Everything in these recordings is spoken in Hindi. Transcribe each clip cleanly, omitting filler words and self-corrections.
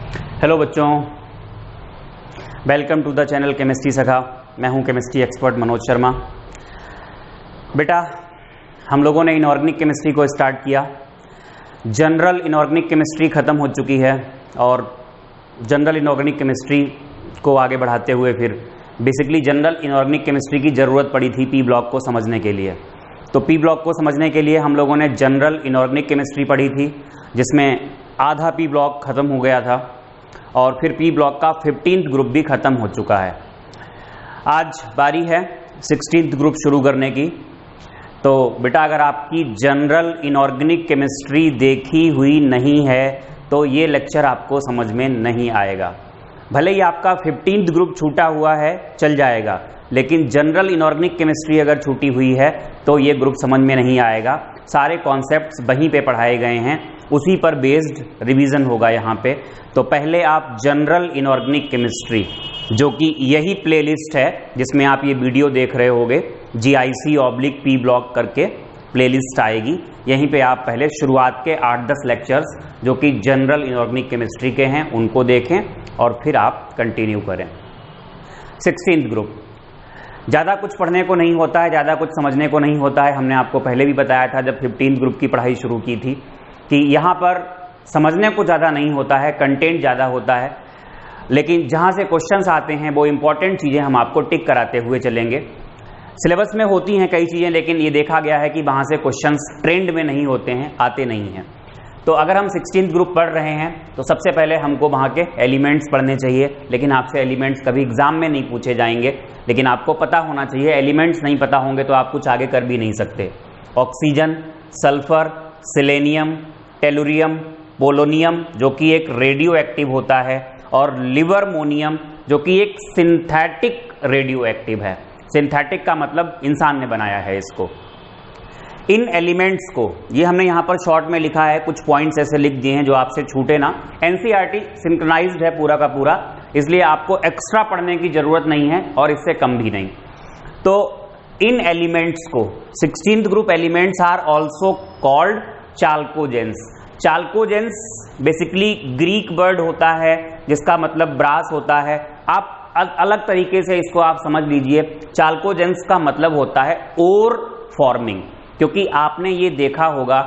हेलो बच्चों, welcome to the channel chemistry सखा। मैं हूं केमिस्ट्री एक्सपर्ट मनोज शर्मा। बेटा, हम लोगों ने इनऑर्गेनिक केमिस्ट्री को स्टार्ट किया। जनरल इनऑर्गेनिक केमिस्ट्री ख़त्म हो चुकी है और जनरल इनऑर्गेनिक केमिस्ट्री को आगे बढ़ाते हुए फिर बेसिकली जनरल इनऑर्गेनिक केमिस्ट्री की ज़रूरत पड़ी थी पी ब्लॉक को समझने के लिए। तो पी ब्लॉक को समझने के लिए हम लोगों ने जनरल इनऑर्गेनिक केमिस्ट्री पढ़ी थी, जिसमें आधा पी ब्लॉक ख़त्म हो गया था और फिर पी ब्लॉक का 15th ग्रुप भी ख़त्म हो चुका है। आज बारी है 16th ग्रुप शुरू करने की। तो बेटा, अगर आपकी जनरल इनऑर्गेनिक केमिस्ट्री देखी हुई नहीं है तो ये लेक्चर आपको समझ में नहीं आएगा। भले ही आपका 15th ग्रुप छूटा हुआ है, चल जाएगा, लेकिन जनरल इनऑर्गेनिक केमिस्ट्री अगर छूटी हुई है तो ये ग्रुप समझ में नहीं आएगा। सारे कॉन्सेप्ट्स वहीं पे पढ़ाए गए हैं, उसी पर बेस्ड रिवीजन होगा यहाँ पे। तो पहले आप जनरल इनऑर्गेनिक केमिस्ट्री, जो कि यही प्लेलिस्ट है जिसमें आप ये वीडियो देख रहे होगे, GIC/P ब्लॉक करके प्लेलिस्ट आएगी। यहीं पे आप पहले शुरुआत के 8-10 लेक्चर्स जो कि जनरल इनऑर्गेनिक केमिस्ट्री के हैं उनको देखें और फिर आप कंटिन्यू करें। 16th ग्रुप ज़्यादा कुछ पढ़ने को नहीं होता है, ज़्यादा कुछ समझने को नहीं होता है। हमने आपको पहले भी बताया था जब 15th ग्रुप की पढ़ाई शुरू की थी कि यहाँ पर समझने को ज़्यादा नहीं होता है, कंटेंट ज़्यादा होता है, लेकिन जहाँ से क्वेश्चंस आते हैं वो इम्पॉर्टेंट चीज़ें हम आपको टिक कराते हुए चलेंगे। सिलेबस में होती हैं कई चीज़ें, लेकिन ये देखा गया है कि वहाँ से क्वेश्चंस ट्रेंड में नहीं होते हैं, आते नहीं हैं। तो अगर हम 16th ग्रुप पढ़ रहे हैं तो सबसे पहले हमको वहाँ के एलिमेंट्स पढ़ने चाहिए, लेकिन आपसे एलिमेंट्स कभी एग्जाम में नहीं पूछे जाएंगे, लेकिन आपको पता होना चाहिए। एलिमेंट्स नहीं पता होंगे तो आप कुछ आगे कर भी नहीं सकते। Oxygen, sulphur, selenium, tellurium, polonium जो कि एक रेडियो एक्टिव होता है, और लिवर्मोनियम जो कि एक सिंथेटिक रेडियो एक्टिव है। सिंथेटिक का मतलब इंसान ने बनाया है इसको। इन एलिमेंट्स को, ये हमने यहाँ पर शॉर्ट में लिखा है, कुछ पॉइंट्स ऐसे लिख दिए हैं जो आपसे छूटे ना। NCERT सिंक्रोनाइज्ड है पूरा का पूरा, इसलिए आपको एक्स्ट्रा पढ़ने की जरूरत नहीं है और इससे कम भी नहीं। तो इन एलिमेंट्स को 16th group elements are also called chalcogens. Chalcogens basically Greek word होता है जिसका मतलब ब्रास होता है। आप अलग तरीके से इसको आप समझ लीजिए। चाल्कोजेंस का मतलब होता है ओर फॉर्मिंग, क्योंकि आपने ये देखा होगा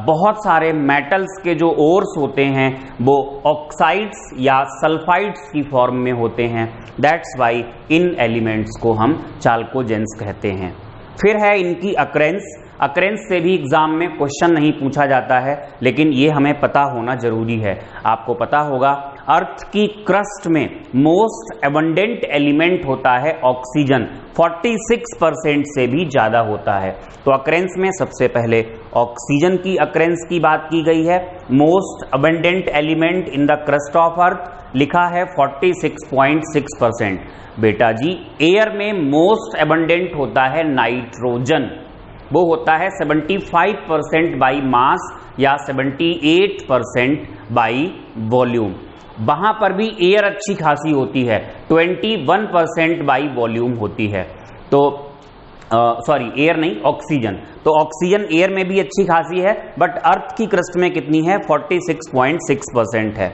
बहुत सारे मेटल्स के जो ओर्स होते हैं वो ऑक्साइड्स या सल्फाइड्स की फॉर्म में होते हैं। दैट्स वाई इन एलिमेंट्स को हम चाल्कोजेंस कहते हैं। फिर है इनकी अक्रेंस। अक्रेंस से भी एग्जाम में क्वेश्चन नहीं पूछा जाता है, लेकिन ये हमें पता होना जरूरी है। आपको पता होगा अर्थ की क्रस्ट में मोस्ट एबंडेंट एलिमेंट होता है ऑक्सीजन, 46% से भी ज्यादा होता है। तो अक्रेंस में सबसे पहले ऑक्सीजन की अक्रेंस की बात की गई है। Most abundant element in the crust of earth लिखा है 46.6%। बेटा जी, एयर में मोस्ट एबंडेंट होता है नाइट्रोजन, वो होता है 75% बाई मास या 78% बाई वॉल्यूम। वहां पर भी एयर अच्छी खासी होती है, 21% बाई वॉल्यूम होती है। तो सॉरी, एयर नहीं, ऑक्सीजन। तो ऑक्सीजन एयर में भी अच्छी खासी है, बट अर्थ की क्रस्ट में कितनी है? 46.6% है।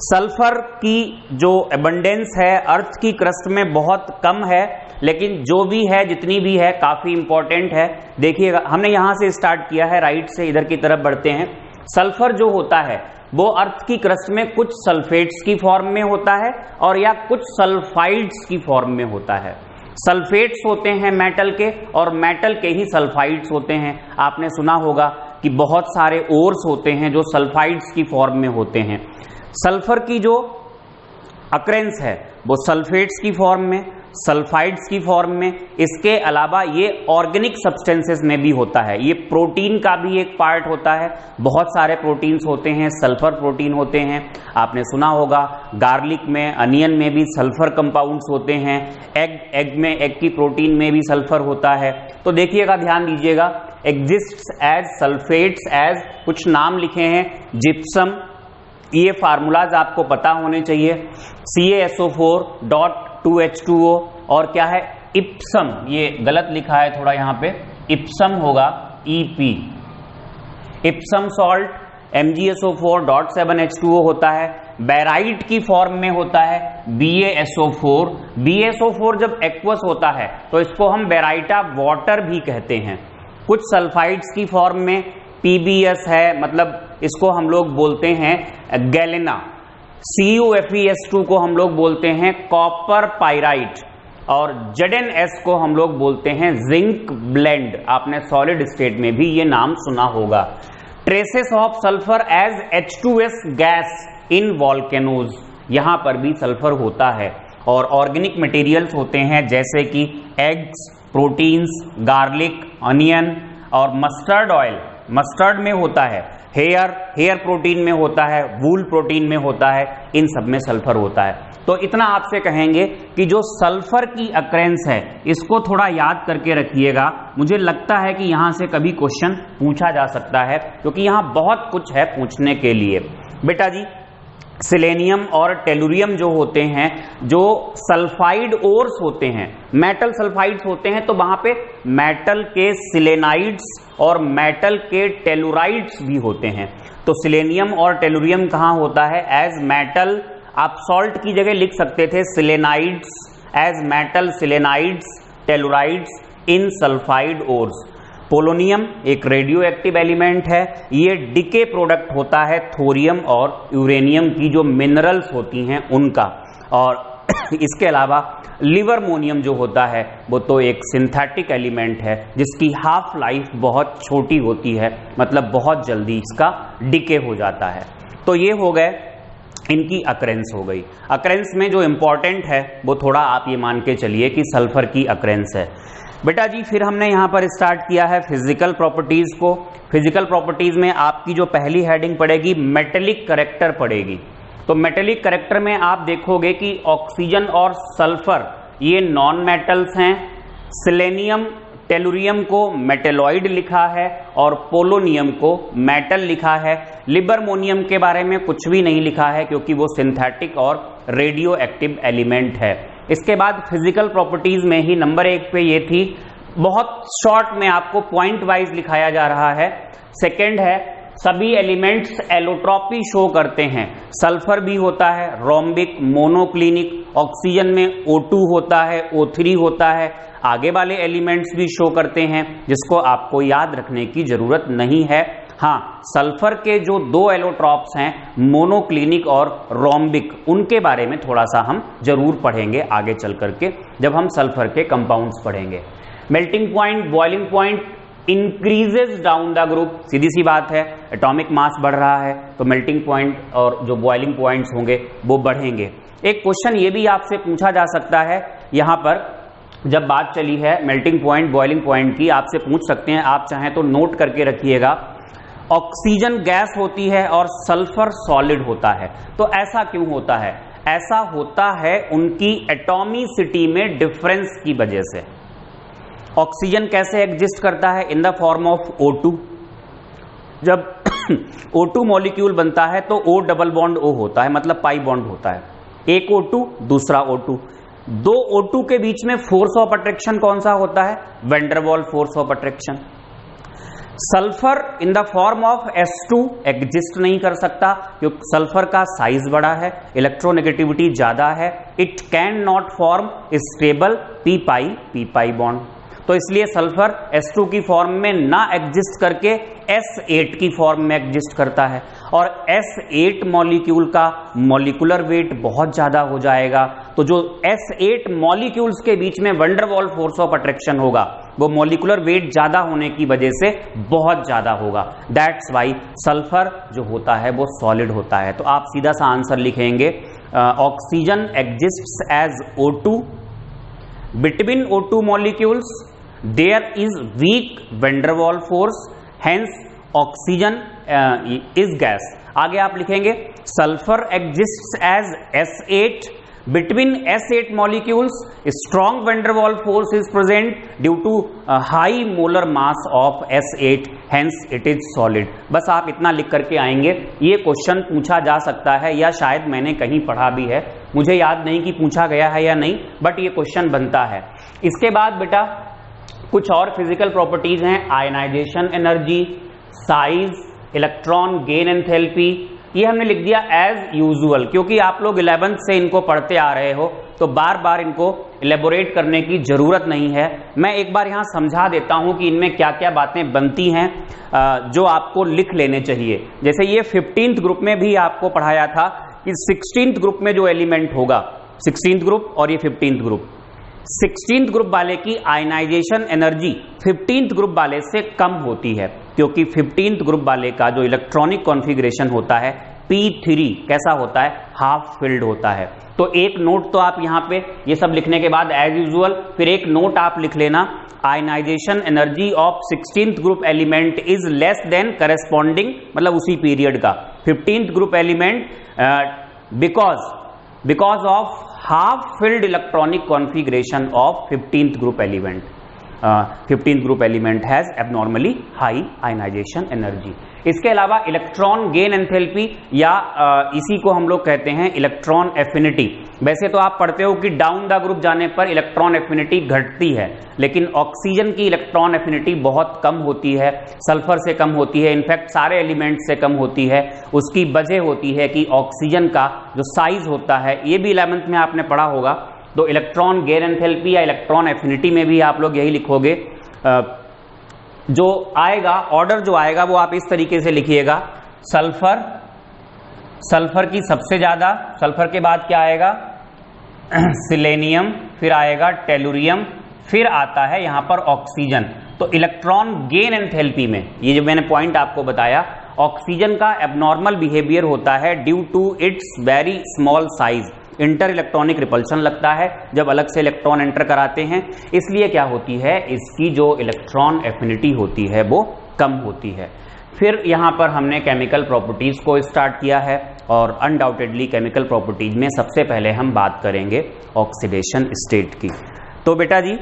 सल्फर की जो एबंडेंस है अर्थ की क्रस्ट में बहुत कम है, लेकिन जो भी है, जितनी भी है, काफी इंपॉर्टेंट है। देखिएगा, हमने यहां से स्टार्ट किया है, राइट से इधर की तरफ बढ़ते हैं। सल्फर जो होता है वो अर्थ की क्रस्ट में कुछ सल्फेट्स की फॉर्म में होता है और या कुछ सल्फाइड्स की फॉर्म में होता है। सल्फेट्स होते हैं मेटल के, और मेटल के ही सल्फाइड्स होते हैं। आपने सुना होगा कि बहुत सारे ओर्स होते हैं जो सल्फाइड्स की फॉर्म में होते हैं। सल्फर की जो अक्रेंस है वो सल्फेट्स की फॉर्म में, सल्फाइड्स की फॉर्म में। इसके अलावा ये ऑर्गेनिक सब्सटेंसेस में भी होता है। ये प्रोटीन का भी एक पार्ट होता है। बहुत सारे प्रोटीन्स होते हैं, सल्फर प्रोटीन होते हैं। आपने सुना होगा गार्लिक में, अनियन में भी सल्फर कंपाउंड्स होते हैं। एग में, एग की प्रोटीन में भी सल्फर होता है। तो देखिएगा, ध्यान दीजिएगा, एग्जिस्ट्स एज सल्फेट्स एज, कुछ नाम लिखे हैं, जिप्सम। ये फार्मूलाज आपको पता होने चाहिए। CaSO4.2H2O, और क्या है? इप्सम। ये गलत लिखा है थोड़ा यहाँ पे, इप्सम होगा EP। इप्सम सॉल्ट MgSO4.7H2O होता है, बेराइट की फॉर्म में होता है BaSO4। BaSO4 जब एक्वस होता है तो इसको हम बेराइटा वाटर भी कहते हैं। कुछ सल्फाइड्स की फॉर्म में PbS है, मतलब इसको हम लोग बोलते हैं गैलेना। CuFeS2 को हम लोग बोलते हैं कॉपर पाइराइट, और ZnS को हम लोग बोलते हैं जिंक ब्लेंड। आपने सॉलिड स्टेट में भी ये नाम सुना होगा। Traces of sulphur as H2S gas in volcanoes, यहां पर भी सल्फर होता है। और ऑर्गेनिक मटेरियल्स होते हैं जैसे कि एग्स, प्रोटीन्स, गार्लिक, अनियन और मस्टर्ड ऑयल मस्टर्ड में होता है, हेयर प्रोटीन में होता है, वूल प्रोटीन में होता है, इन सब में सल्फर होता है। तो इतना आपसे कहेंगे कि जो सल्फर की अक्रेंस है इसको थोड़ा याद करके रखिएगा। मुझे लगता है कि यहां से कभी क्वेश्चन पूछा जा सकता है, क्योंकि यहां बहुत कुछ है पूछने के लिए। बेटा जी, सिलेनियम और टेलुरियम जो होते हैं, जो सल्फाइड ओर्स होते हैं, मेटल सल्फाइड्स होते हैं, तो वहां पे मेटल के सिलेनाइड्स और मेटल के टेलुराइड्स भी होते हैं। तो सिलेनियम और टेलुरियम कहां होता है? एज मेटल, आप सॉल्ट की जगह लिख सकते थे सिलेनाइड्स, एज मेटल सिलेनाइड्स, टेलुराइड्स इन सल्फाइड ओर्स। पोलोनियम एक रेडियो एक्टिव एलिमेंट है, ये डिके प्रोडक्ट होता है थोरियम और यूरेनियम की जो मिनरल्स होती हैं उनका। और इसके अलावा लिवर्मोनियम जो होता है वो तो एक सिंथेटिक एलिमेंट है जिसकी हाफ लाइफ बहुत छोटी होती है, मतलब बहुत जल्दी इसका डिके हो जाता है। तो ये हो गए, इनकी अक्रेंस हो गई। अक्रेंस में जो इंपॉर्टेंट है वो थोड़ा आप ये मान के चलिए कि सल्फर की अक्रेंस है। बेटा जी, फिर हमने यहां पर स्टार्ट किया है फिजिकल प्रॉपर्टीज को। फिजिकल प्रॉपर्टीज में आपकी जो पहली हेडिंग पड़ेगी मेटेलिक कैरेक्टर पड़ेगी। तो मेटेलिक कैरेक्टर में आप देखोगे कि ऑक्सीजन और सल्फर ये नॉन मेटल्स हैं। सिलेनियम, टेलुरियम को मेटेलॉइड लिखा है और पोलोनियम को मेटल लिखा है। लिबरमोनियम के बारे में कुछ भी नहीं लिखा है क्योंकि वो सिंथेटिक और रेडियो एक्टिव एलिमेंट है। इसके बाद फिजिकल प्रॉपर्टीज में ही नंबर 1 पे ये थी, बहुत शॉर्ट में आपको पॉइंट वाइज लिखाया जा रहा है। सेकंड है, सभी एलिमेंट्स एलोट्रॉपी शो करते हैं। सल्फर भी होता है रोम्बिक, मोनोक्लिनिक, ऑक्सीजन में O2 होता है, O3 होता है। आगे वाले एलिमेंट्स भी शो करते हैं जिसको आपको याद रखने की जरूरत नहीं है। हाँ, सल्फर के जो 2 एलोट्रॉप्स हैं, मोनोक्लिनिक और रोम्बिक, उनके बारे में थोड़ा सा हम जरूर पढ़ेंगे आगे चल करके जब हम सल्फर के कंपाउंड्स पढ़ेंगे। Melting point, boiling point increases down the group, सीधी सी बात है, एटॉमिक मास बढ़ रहा है तो मेल्टिंग पॉइंट और जो बॉइलिंग पॉइंट्स होंगे वो बढ़ेंगे। एक क्वेश्चन ये भी आपसे पूछा जा सकता है, यहां पर जब बात चली है मेल्टिंग पॉइंट, बॉइलिंग पॉइंट की, आपसे पूछ सकते हैं, आप चाहें तो नोट करके रखिएगा। ऑक्सीजन गैस होती है और सल्फर सॉलिड होता है, तो ऐसा क्यों होता है? ऐसा होता है उनकी एटॉमिसिटी में डिफरेंस की वजह से। ऑक्सीजन कैसे एग्जिस्ट करता है? इन द फॉर्म ऑफ O2। जब O2 मॉलिक्यूल बनता है तो O डबल बॉन्ड O होता है, मतलब पाई बॉन्ड होता है। एक O2, दूसरा O2, 2 O2 के बीच में फोर्स ऑफ अट्रैक्शन कौन सा होता है? Van der Waals force of attraction. Sulphur in the form of S2 exist नहीं कर सकता क्योंकि सल्फर का साइज बड़ा है, इलेक्ट्रोनेगेटिविटी ज्यादा है। It can not form stable p pi bond, तो इसलिए सल्फर S2 की फॉर्म में ना एग्जिस्ट करके S8 की फॉर्म में एग्जिस्ट करता है। और S8 मॉलिक्यूल का मॉलिक्यूलर वेट बहुत ज्यादा हो जाएगा, तो जो S8 मॉलिक्यूल्स के बीच में van der Waals force of attraction होगा वो मॉलिक्यूलर वेट ज्यादा होने की वजह से बहुत ज्यादा होगा। दैट्स वाई सल्फर जो होता है वो सॉलिड होता है। तो आप सीधा सा आंसर लिखेंगे, oxygen exists as O2, between O2 molecules there is weak van der Waals force, hence oxygen is gas। आगे आप लिखेंगे sulphur exists as S8, between S8 molecules strong van der Waals force is present due to high molar mass of S8, hence it is solid। बस आप इतना लिख करके आएंगे। ये क्वेश्चन पूछा जा सकता है या शायद मैंने कहीं पढ़ा भी है, मुझे याद नहीं कि पूछा गया है या नहीं, बट ये क्वेश्चन बनता है। इसके बाद बेटा कुछ और फिजिकल प्रॉपर्टीज हैं, ionization energy, size, electron gain enthalpy, ये हमने लिख दिया एज यूजुअल, क्योंकि आप लोग 11th से इनको पढ़ते आ रहे हो तो बार बार इनको इलेबोरेट करने की जरूरत नहीं है। मैं एक बार यहां समझा देता हूं कि इनमें क्या क्या बातें बनती हैं जो आपको लिख लेने चाहिए। जैसे ये 15th ग्रुप में भी आपको पढ़ाया था कि 16th ग्रुप में जो एलिमेंट होगा, 16th ग्रुप और ये 15th ग्रुप, 16th ग्रुप वाले की आयनाइजेशन एनर्जी 15th ग्रुप वाले से कम होती है, क्योंकि 15th ग्रुप वाले का जो इलेक्ट्रॉनिक कॉन्फ़िगरेशन होता है P3 कैसा होता है, हाफ फिल्ड होता है। तो एक नोट तो आप यहाँ पे ये सब लिखने के बाद एज यूजुअल फिर एक नोट आप लिख लेना, ionization energy of 16th group element is less than corresponding, मतलब उसी पीरियड का 15th group element because of half filled electronic configuration of 15th group element. 15th group element has abnormally high ionization energy. इसके अलावा इलेक्ट्रॉन गेन एंथैल्पी या इसी को हम लोग कहते हैं इलेक्ट्रॉन एफिनिटी। वैसे तो आप पढ़ते हो कि डाउन द ग्रुप जाने पर इलेक्ट्रॉन एफिनिटी घटती है, लेकिन ऑक्सीजन की इलेक्ट्रॉन एफिनिटी बहुत कम होती है, सल्फर से कम होती है, इनफैक्ट सारे एलिमेंट से कम होती है। उसकी वजह होती है कि ऑक्सीजन का जो साइज होता है, ये भी 11th में आपने पढ़ा होगा, तो इलेक्ट्रॉन गेन एंथैल्पी या इलेक्ट्रॉन एफिनिटी में भी आप लोग यही लिखोगे। जो आएगा ऑर्डर जो आएगा वो आप इस तरीके से लिखिएगा, सल्फर, सल्फर की सबसे ज्यादा, सल्फर के बाद क्या आएगा, सिलेनियम, फिर आएगा टेलुरियम, फिर आता है यहां पर ऑक्सीजन। तो इलेक्ट्रॉन गेन एंथैल्पी में ये जो मैंने पॉइंट आपको बताया, ऑक्सीजन का एबनॉर्मल बिहेवियर होता है due to its very small size, inter electronic repulsion लगता है जब अलग से इलेक्ट्रॉन एंटर कराते हैं, इसलिए क्या होती है, इसकी जो इलेक्ट्रॉन एफिनिटी होती है वो कम होती है। फिर यहां पर हमने केमिकल प्रॉपर्टीज को स्टार्ट किया है और अनडाउटेडली केमिकल प्रॉपर्टीज में सबसे पहले हम बात करेंगे ऑक्सीडेशन स्टेट की। तो बेटा जी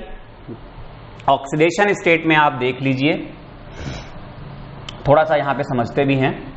ऑक्सीडेशन स्टेट में आप देख लीजिए, थोड़ा सा यहां पे समझते भी हैं।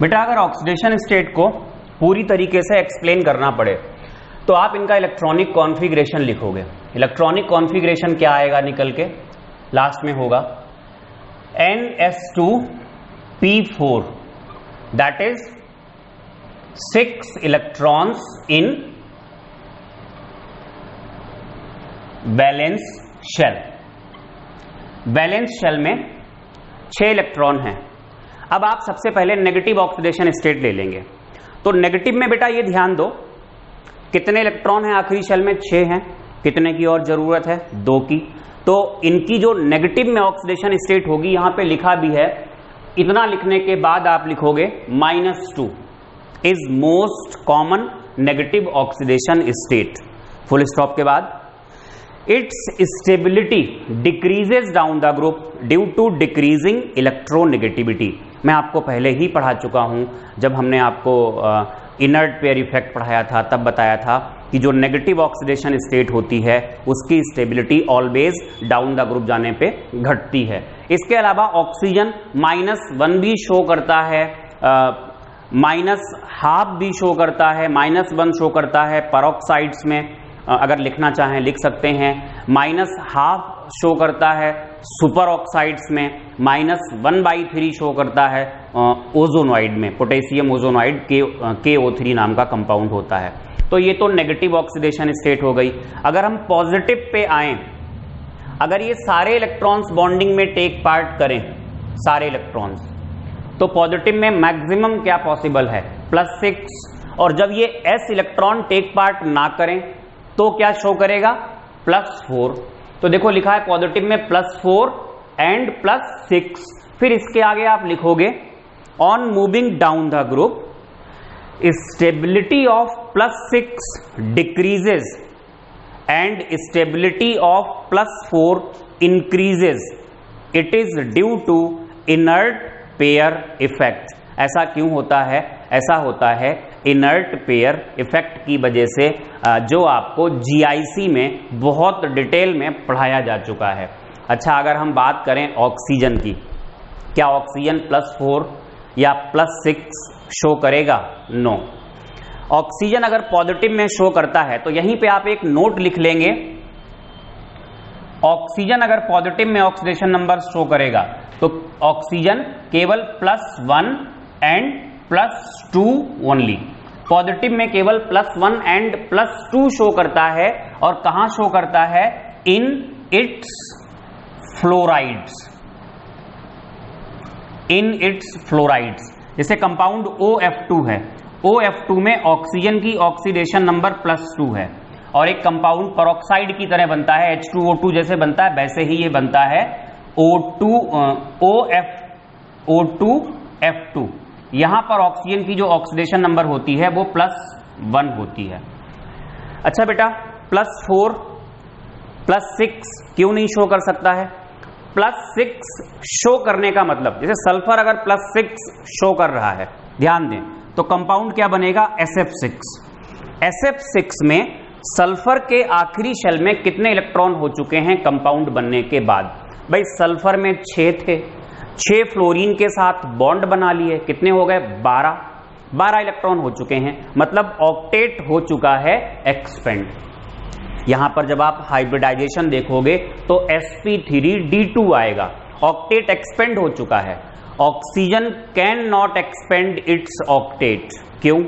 बेटा अगर ऑक्सीडेशन स्टेट को पूरी तरीके से एक्सप्लेन करना पड़े तो आप इनका इलेक्ट्रॉनिक कॉन्फ़िगरेशन लिखोगे। इलेक्ट्रॉनिक कॉन्फ़िगरेशन क्या आएगा निकल के, लास्ट में होगा NS2P4, that is 6 electrons in valence shell. Valence shell में 6 इलेक्ट्रॉन हैं। अब आप सबसे पहले नेगेटिव ऑक्सीडेशन स्टेट ले लेंगे। तो नेगेटिव में बेटा ये ध्यान दो, कितने इलेक्ट्रॉन हैं आखिरी शेल में, 6 हैं। कितने की और जरूरत है, 2 की। तो इनकी जो नेगेटिव में ऑक्सीडेशन स्टेट होगी, यहां पे लिखा भी है, इतना लिखने के बाद आप लिखोगे -2 is most common negative oxidation state, full stop के बाद। Its stability decreases down the group due to decreasing electronegativity. मैं आपको पहले ही पढ़ा चुका हूं, जब हमने आपको इनर्ट पेयर इफेक्ट पढ़ाया था तब बताया था कि जो नेगेटिव ऑक्सीडेशन स्टेट होती है उसकी stability always down the group जाने पे घटती है। इसके अलावा ऑक्सीजन -1 भी शो करता है, -½ भी शो करता है, -1 शो करता है पेरोक्साइड्स में, अगर लिखना चाहें लिख सकते हैं। -½ शो करता है सुपर ऑक्साइड्स में, -1/3 शो करता है ओजोनॉइड में, पोटेशियम ओजोनॉइड KO3 नाम का कंपाउंड होता है। तो ये तो नेगेटिव ऑक्सीडेशन स्टेट हो गई। अगर हम पॉजिटिव पे आए, अगर ये सारे इलेक्ट्रॉन्स बॉन्डिंग में टेक पार्ट करें, सारे इलेक्ट्रॉन्स, तो पॉजिटिव में मैक्सिमम क्या पॉसिबल है, +6। और जब ये s इलेक्ट्रॉन टेक पार्ट ना करें तो क्या शो करेगा, +4। तो देखो लिखा है पॉजिटिव में +4 एंड +6। फिर इसके आगे आप लिखोगे on moving down the group stability of +6 decreases and stability of +4 increases. It is due to inert pair effect. ऐसा क्यों होता है? ऐसा होता है इनर्ट पेयर इफेक्ट की वजह से, जो आपको जीआईसी में बहुत डिटेल में पढ़ाया जा चुका है। अच्छा, अगर हम बात करें ऑक्सीजन की, क्या ऑक्सीजन +4 या +6 शो करेगा? नो। ऑक्सीजन अगर पॉजिटिव में शो करता है तो यहीं पे आप एक नोट लिख लेंगे, ऑक्सीजन अगर पॉजिटिव में ऑक्सीडेशन नंबर शो करेगा तो ऑक्सीजन केवल +1 एंड +2 ओनली। पॉजिटिव में केवल +1 एंड +2 शो करता है, और कहां शो करता है? In its fluorides, in its fluorides. जैसे कंपाउंड OF2 है, OF2 में ऑक्सीजन की ऑक्सीडेशन नंबर +2 है, और एक कंपाउंड पेरोक्साइड की तरह बनता है, H2O2 जैसे बनता है वैसे ही ये बनता है O2F2। यहां पर ऑक्सीजन की जो ऑक्सीडेशन नंबर होती है वो +1 होती है। अच्छा बेटा, +4 +6 क्यों नहीं शो कर सकता है? +6 शो करने का मतलब, जैसे सल्फर अगर +6 शो कर रहा है, ध्यान दें, तो कंपाउंड क्या बनेगा? SF6। SF6 में सल्फर के आखिरी शेल में कितने इलेक्ट्रॉन हो चुके हैं कंपाउंड बनने के बाद? भाई सल्फर में 6 थे, 6 फ्लोरीन के साथ बॉन्ड बना लिए, कितने हो गए? 12 इलेक्ट्रॉन हो चुके हैं, मतलब ऑक्टेट हो चुका है एक्सपेंड। यहां पर जब आप हाइब्रिडाइजेशन देखोगे तो sp3d2 आएगा, ऑक्टेट एक्सपेंड हो चुका है। Oxygen can not expand its octet, क्यों?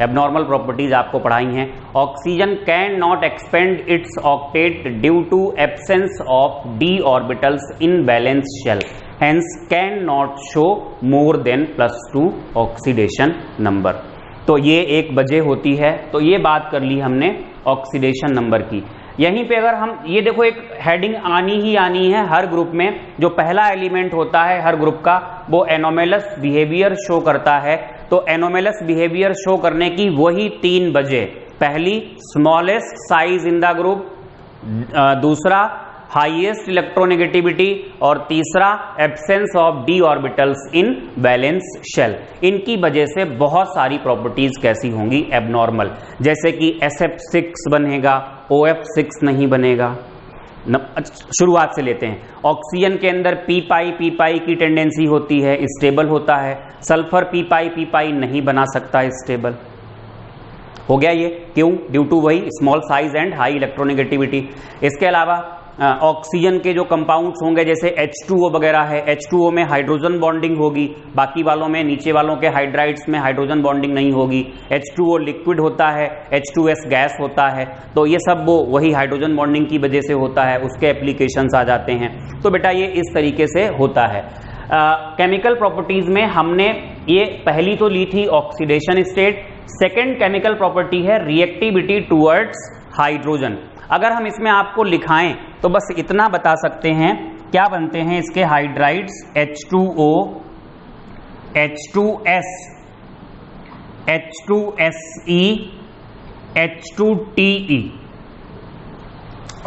एबनॉर्मल प्रॉपर्टीज आपको पढ़ाई हैं। Oxygen can not expand its octet due to absence of d orbitals in valence shell, hence can not show more than +2 oxidation number. तो ये 1 बजे होती है, तो ये बात कर ली हमने ऑक्सीडेशन नंबर की। यहीं पे अगर हम ये देखो, एक हेडिंग आनी ही आनी है हर ग्रुप में, जो पहला एलिमेंट होता है हर ग्रुप का वो एनोमेलस बिहेवियर शो करता है। तो एनोमेलस बिहेवियर शो करने की वही 3 वजह, पहली smallest size in the group, दूसरा हाईएस्ट इलेक्ट्रोनेगेटिविटी, और तीसरा absence of d orbitals in valence shell. इनकी वजह से बहुत सारी प्रॉपर्टीज कैसी होंगी? एबनॉर्मल, जैसे कि SF6 बनेगा, OF6 नहीं बनेगा। शुरुआत से लेते हैं। ऑक्सीजन के अंदर p पाई की टेंडेंसी होती है, स्टेबल होता है। सल्फर p पाई नहीं बना सकता स्टेबल। हो गया ये, क्यों? ड्यू टू वही small size and high electronegativity. इसके अलावा ऑक्सीजन के जो कंपाउंड्स होंगे, जैसे H2O वगैरह है, H2O में हाइड्रोजन बॉन्डिंग होगी, बाकी वालों में, नीचे वालों के हाइड्राइड्स में हाइड्रोजन बॉन्डिंग नहीं होगी। H2O लिक्विड होता है, H2S गैस होता है, तो ये सब वो वही हाइड्रोजन बॉन्डिंग की वजह से होता है, उसके एप्लीकेशंस आ जाते हैं। तो बेटा ये इस तरीके से होता है। केमिकल प्रॉपर्टीज में हमने ये पहली तो ली थी oxidation state, second chemical property है रिएक्टिविटी टूवर्ड्स हाइड्रोजन। अगर हम इसमें आपको लिखाएं तो बस इतना बता सकते हैं, क्या बनते हैं इसके hydrides? H2O, H2S, H2SE, H2TE,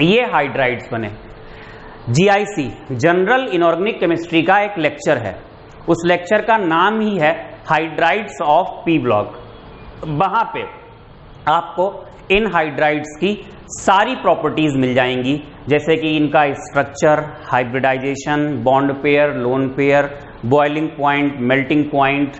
ये हाइड्राइड्स बने। GIC जनरल इनऑर्गेनिक केमिस्ट्री का एक लेक्चर है, उस लेक्चर का नाम ही है हाइड्राइड्स ऑफ P ब्लॉक। वहां पे आपको इन हाइड्राइड्स की सारी प्रॉपर्टीज मिल जाएंगी, जैसे कि इनका structure, hybridization, bond pair, lone pair, boiling point, melting point,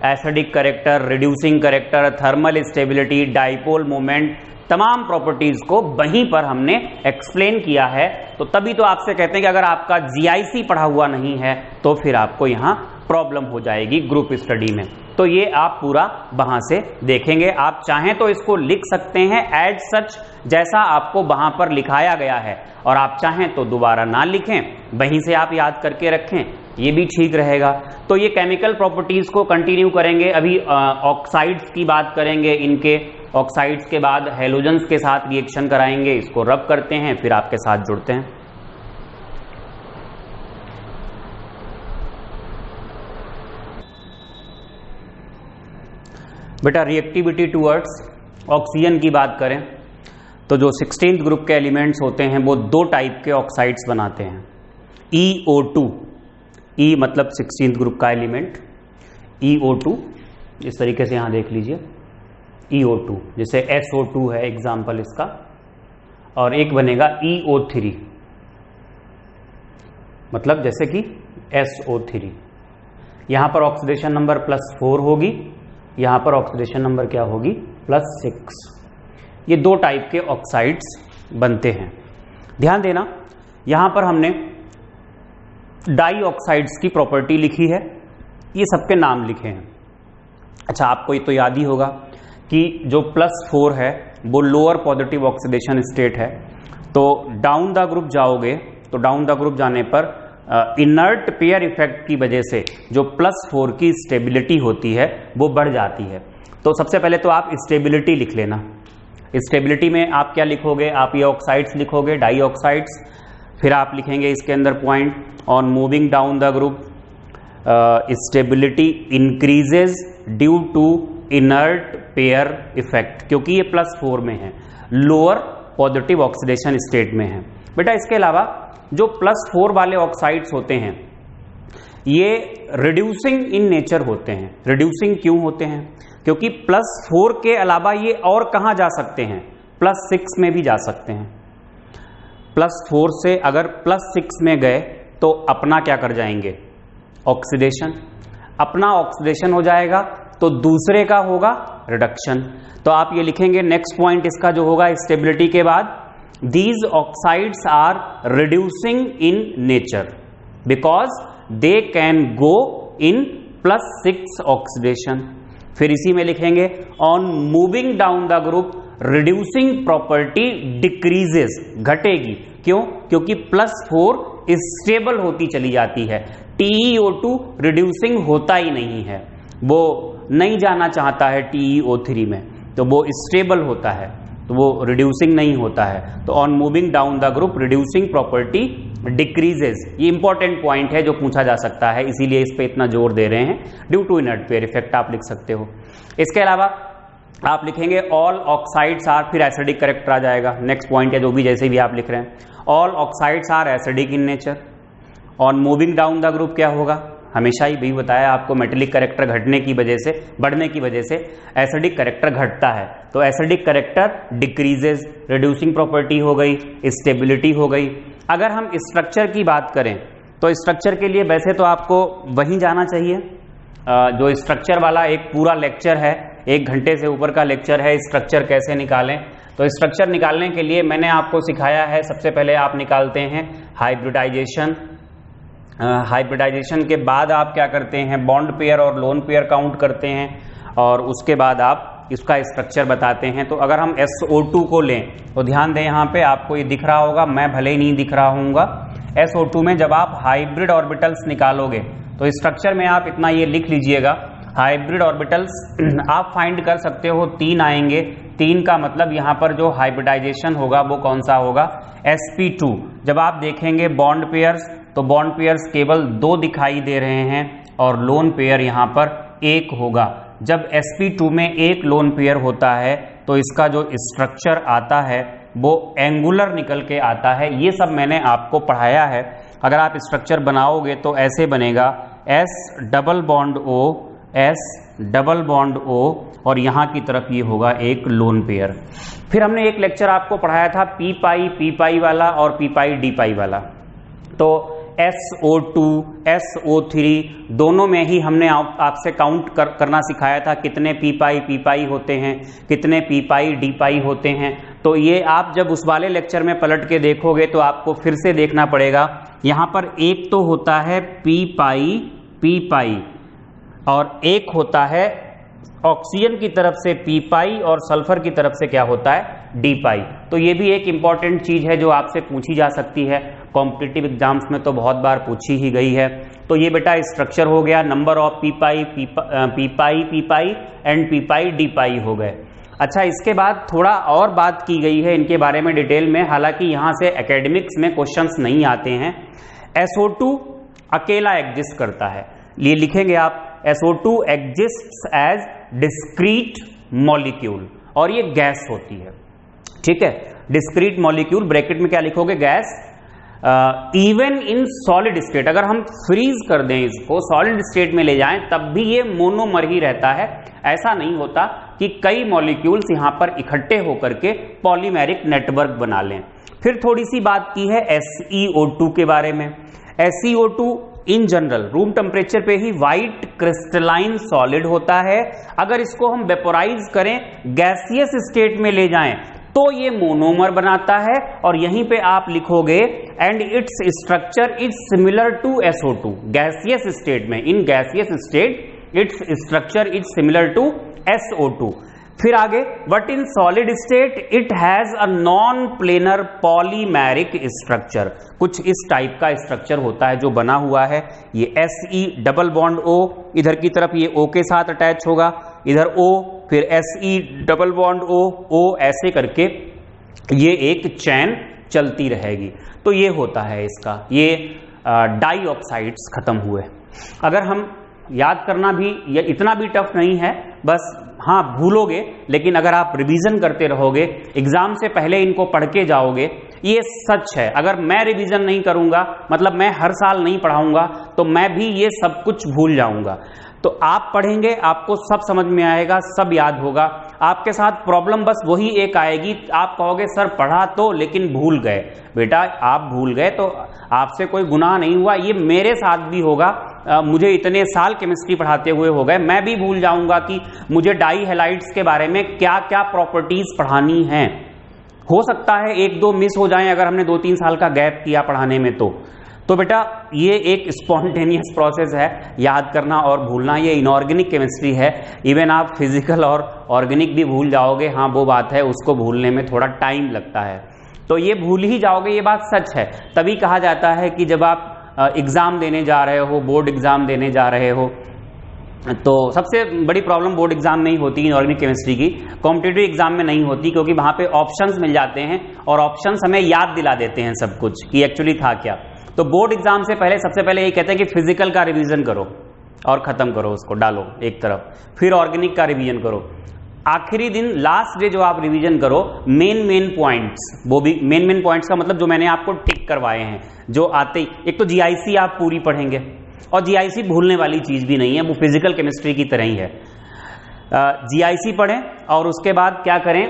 acidic character, reducing character, thermal stability, dipole moment, तमाम प्रॉपर्टीज को वहीं पर हमने एक्सप्लेन किया है। तो तभी तो आपसे कहते हैं कि अगर आपका GIC पढ़ा हुआ नहीं है तो फिर आपको यहां प्रॉब्लम हो जाएगी ग्रुप स्टडी में। तो ये आप पूरा वहां से देखेंगे। आप चाहें तो इसको लिख सकते हैं एज सच, जैसा आपको वहां पर लिखाया गया है, और आप चाहें तो दोबारा ना लिखें, वहीं से आप याद करके रखें, ये भी ठीक रहेगा। तो ये केमिकल प्रॉपर्टीज को कंटिन्यू करेंगे। अभी ऑक्साइड्स की बात करेंगे, इनके ऑक्साइड्स के बाद हेलोजेंस के साथ रिएक्शन कराएंगे, इसको रब करते हैं, फिर आपके साथ जुड़ते हैं। बेटा रिएक्टिविटी टूवर्ड्स ऑक्सीजन की बात करें तो जो 16th ग्रुप के एलिमेंट्स होते हैं वो 2 टाइप के ऑक्साइड्स बनाते हैं, EO2 E मतलब 16th ग्रुप का एलिमेंट, EO2 इस तरीके से यहां देख लीजिए, EO2 जैसे SO2 है एग्जाम्पल इसका, और एक बनेगा EO3 मतलब जैसे कि SO3। यहां पर ऑक्सीडेशन नंबर +4 होगी, यहां पर ऑक्सीडेशन नंबर क्या होगी +6। ये दो टाइप के ऑक्साइड्स बनते हैं। ध्यान देना, यहां पर हमने डाई ऑक्साइड्स की प्रॉपर्टी लिखी है, ये सबके नाम लिखे हैं। अच्छा, आपको ये तो याद ही होगा कि जो +4 है वो लोअर पॉजिटिव ऑक्सीडेशन स्टेट है, तो डाउन द ग्रुप जाओगे तो डाउन द ग्रुप जाने पर इनर्ट पेयर इफेक्ट की वजह से जो +4 की स्टेबिलिटी होती है वो बढ़ जाती है। तो सबसे पहले तो आप स्टेबिलिटी लिख लेना। स्टेबिलिटी में आप क्या लिखोगे, आप ये ऑक्साइड्स लिखोगे, डाई ऑक्साइड्स, फिर आप लिखेंगे इसके अंदर point on moving down the group stability increases due to inert pair effect, क्योंकि ये +4 में है, लोअर पॉजिटिव ऑक्सीडेशन स्टेट में है। बेटा इसके अलावा जो +4 वाले ऑक्साइड्स होते हैं ये रिड्यूसिंग इन नेचर होते हैं। रिड्यूसिंग क्यों होते हैं? क्योंकि +4 के अलावा ये और कहां जा सकते हैं, +6 में भी जा सकते हैं। +4 से अगर +6 में गए तो अपना क्या कर जाएंगे, ऑक्सीडेशन। अपना ऑक्सीडेशन हो जाएगा तो दूसरे का होगा रिडक्शन। तो आप ये लिखेंगे नेक्स्ट पॉइंट इसका जो होगा स्टेबिलिटी के बाद, these oxides are reducing in nature because they can go in +6 oxidation। फिर इसी में लिखेंगे on moving down the group reducing property decreases, घटेगी। क्यों? क्योंकि +4 स्टेबल होती चली जाती है, TeO2 रिड्यूसिंग होता ही नहीं है, वो नहीं जाना चाहता है TeO3 में, तो वो स्टेबल होता है, तो वो रिड्यूसिंग नहीं होता है। तो on moving down the group reducing property decreases, ये इंपॉर्टेंट पॉइंट है जो पूछा जा सकता है, इसीलिए इस पे इतना जोर दे रहे हैं। Due to inert pair effect आप लिख सकते हो। इसके अलावा आप लिखेंगे ऑल ऑक्साइड्स आर, फिर एसिडिक करेक्टर आ जाएगा, नेक्स्ट पॉइंट है जो भी जैसे भी आप लिख रहे हैं, all oxides are acidic in nature. On moving down the group क्या होगा, हमेशा ही भी बताया आपको, मेटेलिक करेक्टर घटने की वजह से, बढ़ने की वजह से एसिडिक करेक्टर घटता है, तो acidic character decreases, reducing property हो गई, स्टेबिलिटी हो गई। अगर हम स्ट्रक्चर की बात करें तो स्ट्रक्चर के लिए वैसे तो आपको वहीं जाना चाहिए, जो स्ट्रक्चर वाला एक पूरा लेक्चर है, 1 घंटे से ऊपर का लेक्चर है, स्ट्रक्चर कैसे निकालें। तो स्ट्रक्चर निकालने के लिए मैंने आपको सिखाया है, सबसे पहले आप निकालते हैं हाइब्रिडाइजेशन। हाइब्रिडाइजेशन के बाद आप क्या करते हैं, बॉन्ड पेयर और लोन पेयर काउंट करते हैं, और उसके बाद आप इसका स्ट्रक्चर बताते हैं। तो अगर हम SO2 को लें तो ध्यान दें, यहाँ पे आपको ये दिख रहा होगा, मैं भले ही नहीं दिख रहा हूँगा। SO2 में जब आप हाइब्रिड ऑर्बिटल्स निकालोगे तो स्ट्रक्चर में आप इतना ये लिख लीजिएगा, हाइब्रिड ऑर्बिटल्स आप फाइंड कर सकते हो 3 आएंगे। 3 का मतलब यहाँ पर जो हाइब्रिडाइजेशन होगा वो कौन सा होगा, sp2। जब आप देखेंगे बॉन्ड पेयर्स तो बॉन्ड पेयर्स केवल 2 दिखाई दे रहे हैं और लोन पेयर यहाँ पर 1 होगा। जब sp2 में 1 लोन पेयर होता है तो इसका जो स्ट्रक्चर आता है वो एंगुलर निकल के आता है। ये सब मैंने आपको पढ़ाया है। अगर आप स्ट्रक्चर बनाओगे तो ऐसे बनेगा, S double bond O, S double bond O, और यहाँ की तरफ ये होगा एक लोन पेयर। फिर हमने एक लेक्चर आपको पढ़ाया था p पाई वाला और p पाई d पाई वाला। तो SO2, SO3 दोनों में ही हमने आपसे काउंट करना सिखाया था, कितने p पाई होते हैं, कितने p पाई d पाई होते हैं। तो ये आप जब उस वाले लेक्चर में पलट के देखोगे तो आपको फिर से देखना पड़ेगा। यहाँ पर एक तो होता है p पाई और एक होता है ऑक्सीजन की तरफ से p पाई और सल्फर की तरफ से क्या होता है, d पाई। तो ये भी एक इंपॉर्टेंट चीज है जो आपसे पूछी जा सकती है, कॉम्पिटिटिव एग्जाम्स में तो बहुत बार पूछी ही गई है। तो ये बेटा स्ट्रक्चर हो गया, number of p pi and p pi d पाई हो गए। अच्छा, इसके बाद थोड़ा और बात की गई है इनके बारे में डिटेल में, हालांकि यहाँ से एकेडमिक्स में क्वेश्चंस नहीं आते हैं। SO2 अकेला एग्जिस्ट करता है, ये लिखेंगे आप, SO2 exists as discrete molecule, और ये गैस होती है, ठीक है, डिस्क्रीट मॉलिक्यूल। ब्रैकेट में क्या लिखोगे, gas. Even in solid state, अगर हम फ्रीज कर दें इसको, सॉलिड स्टेट में ले जाएं, तब भी ये मोनोमर ही रहता है। ऐसा नहीं होता कि कई मॉलिक्यूल्स यहां पर इकट्ठे होकर के पॉलीमेरिक नेटवर्क बना लें। फिर थोड़ी सी बात की है SeO2 के बारे में। SeO2 in general room temperature पे ही व्हाइट क्रिस्टलाइन सॉलिड होता है। अगर इसको हम वेपोराइज करें, गैसियस स्टेट में ले जाएं, तो ये मोनोमर बनाता है। और यहीं पे आप लिखोगे and its structure is similar to SO2 gaseous state में। In gaseous state its structure is similar to SO2। फिर आगे, but in solid state it has a non planar polymeric structure. कुछ इस टाइप का स्ट्रक्चर होता है जो बना हुआ है। ये Se डबल बॉन्ड O, इधर की तरफ ये O के साथ अटैच होगा, इधर O, फिर Se डबल बॉन्ड O, ऐसे करके ये एक चैन चलती रहेगी। तो ये होता है इसका, ये डाइऑक्साइड्स खत्म हुए। अगर हम याद करना भी ये इतना भी टफ नहीं है, बस हाँ भूलोगे, लेकिन अगर आप रिवीजन करते रहोगे, एग्जाम से पहले इनको पढ़ के जाओगे, ये सच है। अगर मैं रिवीजन नहीं करूंगा, मतलब मैं हर साल नहीं पढ़ाऊंगा, तो मैं भी ये सब कुछ भूल जाऊंगा। तो आप पढ़ेंगे, आपको सब समझ में आएगा, सब याद होगा। आपके साथ प्रॉब्लम बस वही एक आएगी, आप कहोगे सर पढ़ा तो लेकिन भूल गए। बेटा आप भूल गए तो आपसे कोई गुनाह नहीं हुआ, ये मेरे साथ भी होगा। मुझे इतने साल केमिस्ट्री पढ़ाते हुए हो गए, मैं भी भूल जाऊंगा कि मुझे डाई हैलाइड्स के बारे में क्या क्या प्रॉपर्टीज पढ़ानी हैं। हो सकता है एक दो मिस हो जाएं अगर हमने 2-3 साल का गैप किया पढ़ाने में। तो बेटा ये एक स्पॉन्टेनियस प्रोसेस है, याद करना और भूलना। ये इनऑर्गेनिक केमिस्ट्री है। इवन आप फिजिकल और ऑर्गेनिक भी भूल जाओगे, हाँ वो बात है, उसको भूलने में थोड़ा टाइम लगता है। तो ये भूल ही जाओगे, ये बात सच है। तभी कहा जाता है कि जब आप एग्जाम देने जा रहे हो, बोर्ड एग्जाम देने जा रहे हो, तो सबसे बड़ी प्रॉब्लम बोर्ड एग्जाम में ही होती है इनऑर्गेनिक केमिस्ट्री की, कॉम्पिटिटिव एग्जाम में नहीं होती, क्योंकि वहां पे ऑप्शंस मिल जाते हैं और ऑप्शंस हमें याद दिला देते हैं सब कुछ कि एक्चुअली था क्या। तो बोर्ड एग्जाम से पहले सबसे पहले ये कहते हैं कि फिजिकल का रिवीजन करो और खत्म करो, उसको डालो एक तरफ, फिर ऑर्गेनिक का रिवीजन करो। आखिरी दिन लास्ट डे जो आप रिवीजन करो, मेन पॉइंट्स, वो भी मेन पॉइंट्स का मतलब जो मैंने आपको टिक करवाए हैं, जो आते ही, एक तो जीआईसी आप पूरी पढ़ेंगे, और जीआईसी भूलने वाली चीज भी नहीं है, वो फिजिकल केमिस्ट्री की तरह ही है। जीआईसी पढ़ें और उसके बाद क्या करें,